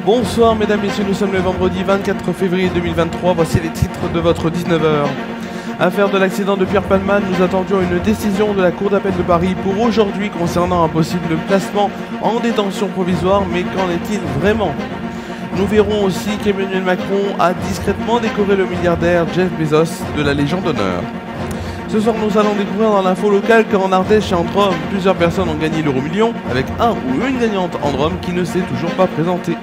Bonsoir mesdames, messieurs, nous sommes le vendredi 24 février 2023, voici les titres de votre 19h. Affaire de l'accident de Pierre Palmade, nous attendions une décision de la Cour d'appel de Paris pour aujourd'hui concernant un possible placement en détention provisoire, mais qu'en est-il vraiment? Nous verrons aussi qu'Emmanuel Macron a discrètement décoré le milliardaire Jeff Bezos de la Légion d'honneur. Ce soir, nous allons découvrir dans l'info locale qu'en Ardèche et en Drôme, plusieurs personnes ont gagné l'euro-million, avec un ou une gagnante en Drôme qui ne s'est toujours pas présentée.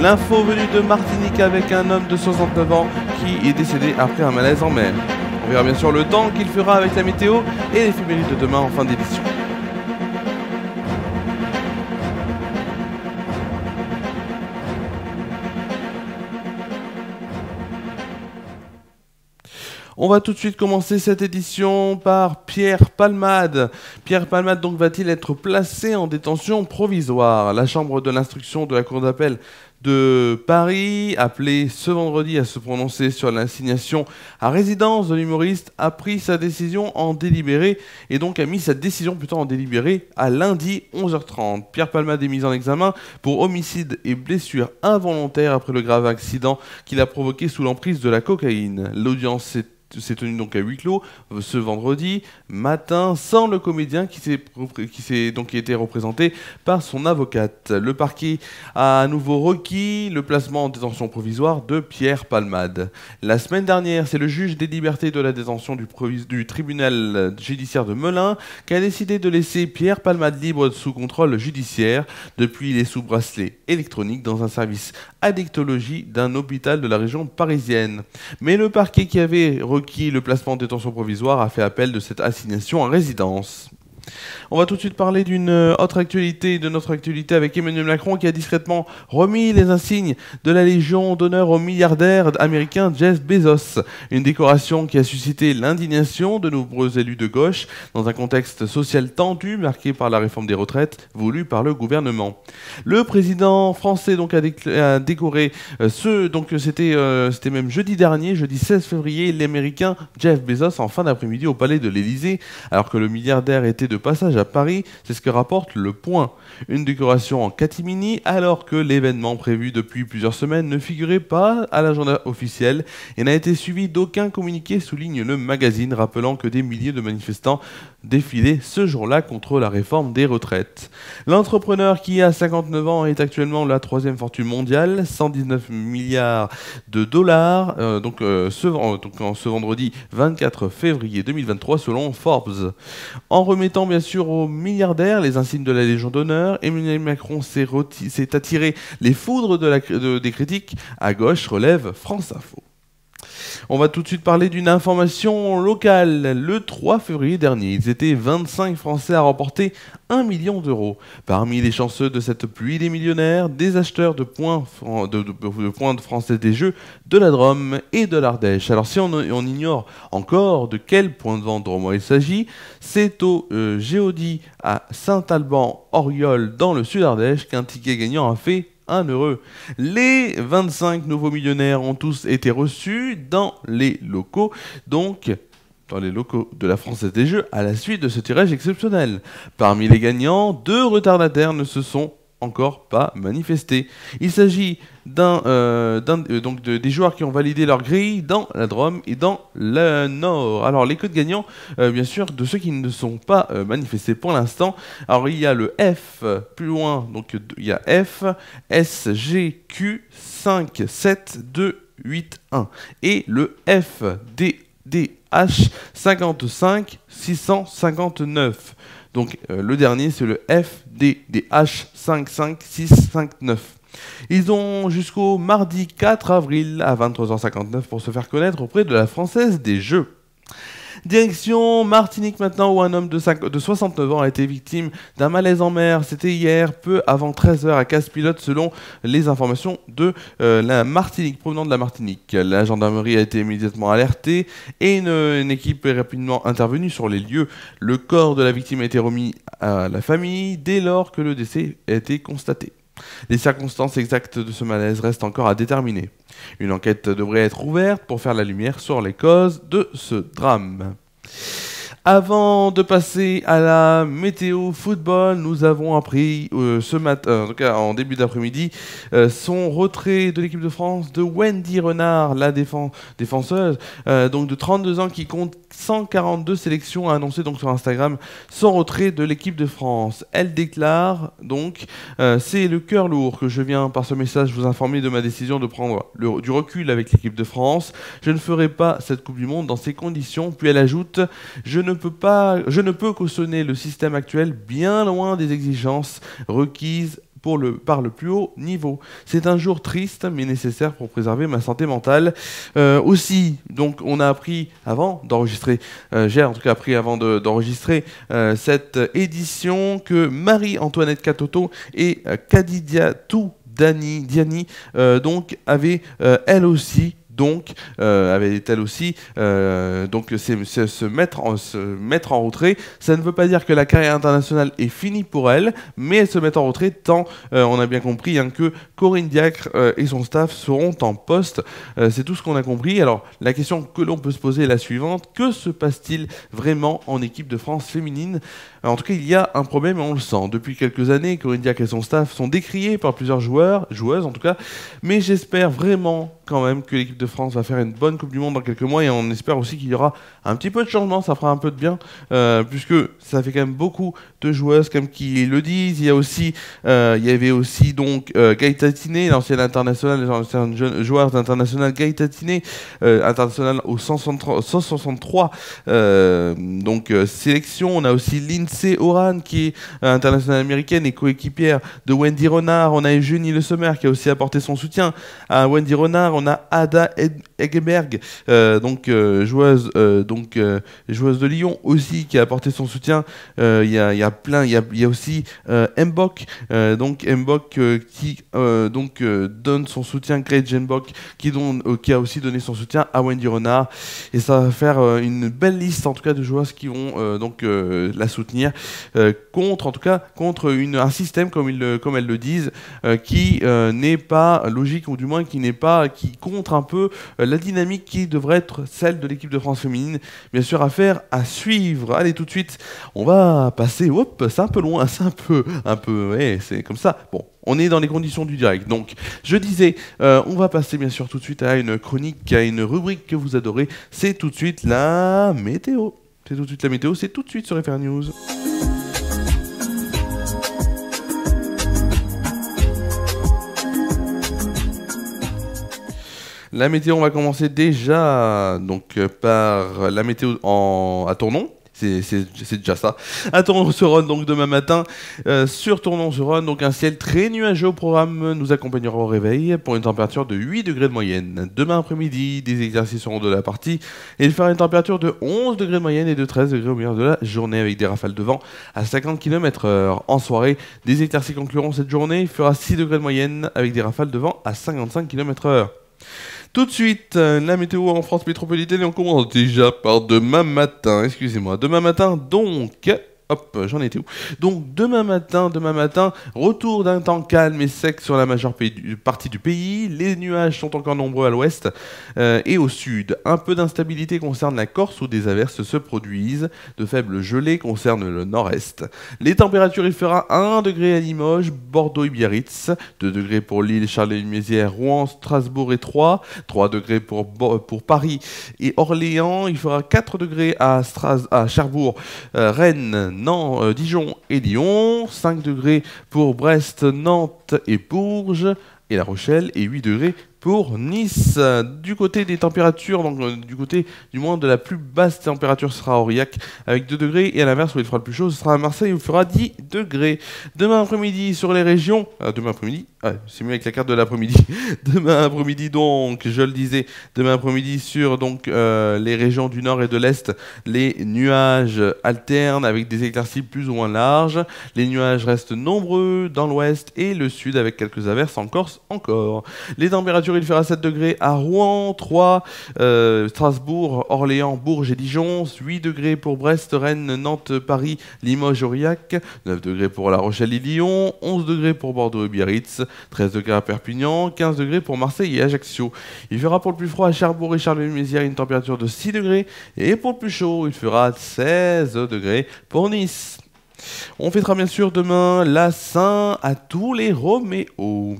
L'info venue de Martinique avec un homme de 69 ans qui est décédé après un malaise en mer. On verra bien sûr le temps qu'il fera avec la météo et l'éphéméride de demain en fin d'édition. On va tout de suite commencer cette édition par Pierre Palmade. Pierre Palmade donc va-t-il être placé en détention provisoire? La chambre de l'instruction de la cour d'appel de Paris, appelée ce vendredi à se prononcer sur l'assignation à résidence de l'humoriste, a pris sa décision en délibéré et donc a mis sa décision plutôt en délibéré à lundi 11h30. Pierre Palmade est mis en examen pour homicide et blessure involontaire après le grave accident qu'il a provoqué sous l'emprise de la cocaïne. L'audience s'est tenue donc à huis clos ce vendredi matin sans le comédien qui été représenté par son avocate. Le parquet a à nouveau requis le placement en détention provisoire de Pierre Palmade. La semaine dernière, c'est le juge des libertés de la détention du tribunal judiciaire de Melun qui a décidé de laisser Pierre Palmade libre sous contrôle judiciaire. Depuis, il est sous bracelet électronique dans un service addictologie d'un hôpital de la région parisienne. Mais le parquet qui avait requis le placement en détention provisoire a fait appel de cette assignation en résidence. On va tout de suite parler d'une autre actualité, de notre actualité avec Emmanuel Macron qui a discrètement remis les insignes de la Légion d'honneur au milliardaire américain Jeff Bezos. Une décoration qui a suscité l'indignation de nombreux élus de gauche dans un contexte social tendu marqué par la réforme des retraites voulue par le gouvernement. Le président français donc a décoré c'était même jeudi dernier, jeudi 16 février, l'américain Jeff Bezos en fin d'après-midi au palais de l'Élysée alors que le milliardaire était de passage à Paris, c'est ce que rapporte Le Point. Une décoration en catimini alors que l'événement prévu depuis plusieurs semaines ne figurait pas à l'agenda officiel et n'a été suivi d'aucun communiqué, souligne le magazine, rappelant que des milliers de manifestants défilaient ce jour-là contre la réforme des retraites. L'entrepreneur qui a 59 ans est actuellement la troisième fortune mondiale, 119 milliards de dollars, ce vendredi 24 février 2023 selon Forbes. En remettant bien sûr aux milliardaires les insignes de la Légion d'honneur, Emmanuel Macron s'est attiré les foudres des critiques à gauche, relève France Info. On va tout de suite parler d'une information locale. Le 3 février dernier, ils étaient 25 Français à remporter 1 million d'euros. Parmi les chanceux de cette pluie des millionnaires, des acheteurs de points de français des jeux de la Drôme et de l'Ardèche. Alors si on ignore encore de quel point de vente drômois il s'agit, c'est au Géodie à Saint-Alban-Oriol dans le sud Ardèche qu'un ticket gagnant a fait 1 heureux. Les 25 nouveaux millionnaires ont tous été reçus dans les locaux de la Française des Jeux à la suite de ce tirage exceptionnel. Parmi les gagnants, 2 retardataires ne se sont encore pas manifestés. Il s'agit des joueurs qui ont validé leur grille dans la Drôme et dans le Nord. Alors les codes gagnants, bien sûr, de ceux qui ne sont pas manifestés pour l'instant. Alors il y a le F, plus loin, donc il y a F, S, G, Q, 5, 7, 2, 8, 1. Et le F, D, D, H, 55, 659. Donc le dernier, c'est le F, D, D, H, 5, 5, 6, 5, 9. Ils ont jusqu'au mardi 4 avril à 23h59 pour se faire connaître auprès de la Française des Jeux. Direction Martinique maintenant, où un homme de 69 ans a été victime d'un malaise en mer. C'était hier, peu avant 13h à Casse-Pilote, selon les informations de la Martinique, provenant de la Martinique. La gendarmerie a été immédiatement alertée et une équipe est rapidement intervenue sur les lieux. Le corps de la victime a été remis à la famille dès lors que le décès a été constaté. Les circonstances exactes de ce malaise restent encore à déterminer. Une enquête devrait être ouverte pour faire la lumière sur les causes de ce drame. Avant de passer à la météo football, nous avons appris ce matin, en tout cas en début d'après-midi, son retrait de l'équipe de France de Wendy Renard, la défenseuse, donc de 32 ans qui compte 142 sélections, a annoncé donc sur Instagram son retrait de l'équipe de France. Elle déclare donc c'est le cœur lourd que je viens par ce message vous informer de ma décision de prendre du recul avec l'équipe de France. Je ne ferai pas cette Coupe du Monde dans ces conditions. Puis elle ajoute je ne peux cautionner le système actuel, bien loin des exigences requises par le plus haut niveau. C'est un jour triste mais nécessaire pour préserver ma santé mentale. Aussi, donc on a appris avant d'enregistrer, j'ai en tout cas appris avant d'enregistrer cette édition que Marie-Antoinette Katoto et Kadidiatou Diani donc avaient elle aussi avait-elle aussi donc se mettre en retrait. Ça ne veut pas dire que la carrière internationale est finie pour elle, mais elle se met en retrait tant on a bien compris que Corinne Diacre et son staff seront en poste. C'est tout ce qu'on a compris. Alors la question que l'on peut se poser est la suivante: que se passe-t-il vraiment en équipe de France féminine? En tout cas, il y a un problème et on le sent. Depuis quelques années, Corinne Diacre et son staff sont décriés par plusieurs joueuses en tout cas, mais j'espère vraiment quand même que l'équipe de France va faire une bonne Coupe du Monde dans quelques mois et on espère aussi qu'il y aura un petit peu de changement, ça fera un peu de bien puisque ça fait quand même beaucoup de joueuses comme qui le disent. Il y avait aussi donc Gaëta Tiné, l'ancienne internationale, l'ancienne jeune joueur international Gaëta Tiné, international au 163 sélection. On a aussi Lindsay Oran qui est internationale américaine et coéquipière de Wendy Renard. On a Eugénie Le Sommer qui a aussi apporté son soutien à Wendy Renard. On a Ada Eggeberg, joueuse de Lyon aussi qui a apporté son soutien. Il y a aussi Mbok, qui donne son soutien. Grace Mbok qui a aussi donné son soutien à Wendy Renard. Et ça va faire une belle liste en tout cas de joueuses qui vont la soutenir contre un système comme elles le disent qui n'est pas logique, ou du moins qui contre un peu la dynamique qui devrait être celle de l'équipe de France féminine. Bien sûr, affaire à suivre. Allez, tout de suite, on va passer. Hop, c'est un peu loin, c'est c'est comme ça. Bon, on est dans les conditions du direct. Donc, je disais, on va passer bien sûr tout de suite à une chronique, à une rubrique que vous adorez. C'est tout de suite la météo. C'est tout de suite sur FR News. La météo, on va commencer déjà par la météo à Tournon. C'est déjà ça. À Tournon-sur-Rhône, donc demain matin, sur Tournon-sur-Rhône, donc un ciel très nuageux au programme nous accompagnera au réveil pour une température de 8 degrés de moyenne. Demain après-midi, des exercices seront de la partie et il fera une température de 11 degrés de moyenne et de 13 degrés au milieu de la journée avec des rafales de vent à 50 km/h. En soirée, des exercices concluront cette journée. Il fera 6 degrés de moyenne avec des rafales de vent à 55 km/h. Tout de suite, la météo en France métropolitaine et on commence déjà par demain matin. Excusez-moi, demain matin donc... Hop, j'en étais où? Donc demain matin, retour d'un temps calme et sec sur la majeure partie du pays. Les nuages sont encore nombreux à l'ouest et au sud. Un peu d'instabilité concerne la Corse où des averses se produisent. De faibles gelées concernent le nord-est. Les températures, il fera 1 degré à Limoges, Bordeaux et Biarritz, 2 degrés pour Lille, Charleville-Mézières, Rouen, Strasbourg et Troyes, 3 degrés pour Paris et Orléans. Il fera 4 degrés à Cherbourg, Rennes, Dijon et Lyon, 5 degrés pour Brest, Nantes et Bourges et La Rochelle et 8 degrés pour Nice. Du côté des températures, donc du côté du moins de la plus basse température sera à Aurillac avec 2 degrés et à l'inverse où il fera le plus chaud ce sera à Marseille où il fera 10 degrés. Demain après-midi sur les régions, c'est mieux avec la carte de l'après-midi. Demain après-midi donc, je le disais, demain après-midi sur les régions du nord et de l'est, les nuages alternent avec des éclaircies plus ou moins larges. Les nuages restent nombreux dans l'ouest et le sud avec quelques averses en Corse encore. Les températures température, il fera 7 degrés à Rouen, 3, Strasbourg, Orléans, Bourges et Dijon, 8 degrés pour Brest, Rennes, Nantes, Paris, Limoges, Aurillac, 9 degrés pour La Rochelle et Lyon, 11 degrés pour Bordeaux et Biarritz, 13 degrés à Perpignan, 15 degrés pour Marseille et Ajaccio. Il fera pour le plus froid à Cherbourg et Charleville-Mézières une température de 6 degrés, et pour le plus chaud, il fera 16 degrés pour Nice. On fêtera bien sûr demain la Saint à tous les Roméos.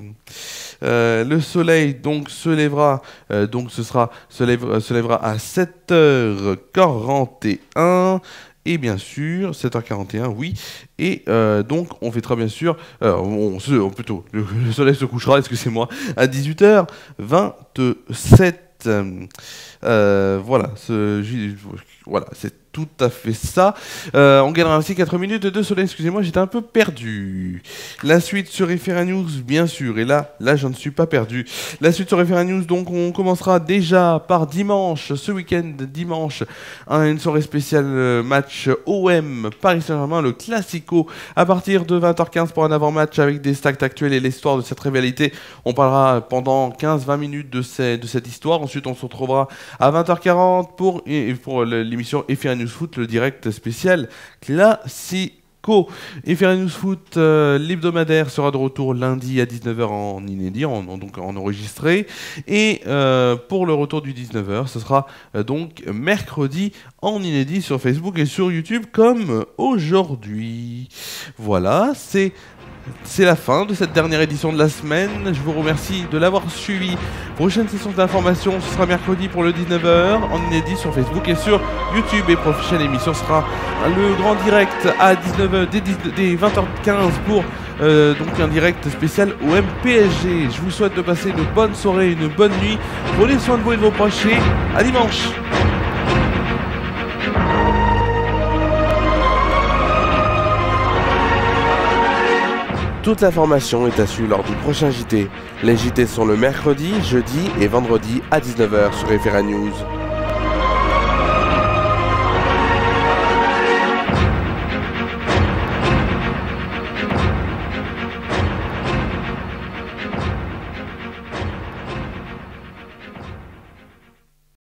Le soleil donc se lèvera, se lèvera à 7h41. Et bien sûr, 7h41, oui. Et donc, on fêtera bien sûr... plutôt, le soleil se couchera, excusez-moi, à 18h27. Voilà, c'est tout à fait ça. On gagnera ainsi 4 minutes de soleil. Excusez-moi, j'étais un peu perdu. La suite sur Ephéra News, bien sûr. Et là, je ne suis pas perdu. La suite sur Ephéra News, donc on commencera déjà par dimanche, ce week-end, dimanche, une soirée spéciale match OM Paris Saint-Germain, le Classico, à partir de 20h15 pour un avant-match avec des stats actuels et l'histoire de cette rivalité. On parlera pendant 15-20 minutes de cette histoire. Ensuite, on se retrouvera à 20h40 pour l'émission Ephéra News Foot, le direct spécial Classico. Ephéra News Foot, l'hebdomadaire, sera de retour lundi à 19h en inédit, donc en enregistré. Et pour le retour du 19h, ce sera donc mercredi en inédit sur Facebook et sur YouTube comme aujourd'hui. Voilà, c'est la fin de cette dernière édition de la semaine. Je vous remercie de l'avoir suivi. Prochaine session d'information, ce sera mercredi pour le 19h en inédit sur Facebook et sur YouTube. Et prochaine émission sera le grand direct à 19h, dès 20h15 pour donc un direct spécial OM PSG. Je vous souhaite de passer une bonne soirée, une bonne nuit. Prenez soin de vous et de vos proches. À dimanche. Toute l'information est à suivre lors du prochain JT. Les JT sont le mercredi, jeudi et vendredi à 19h sur Ephéra News.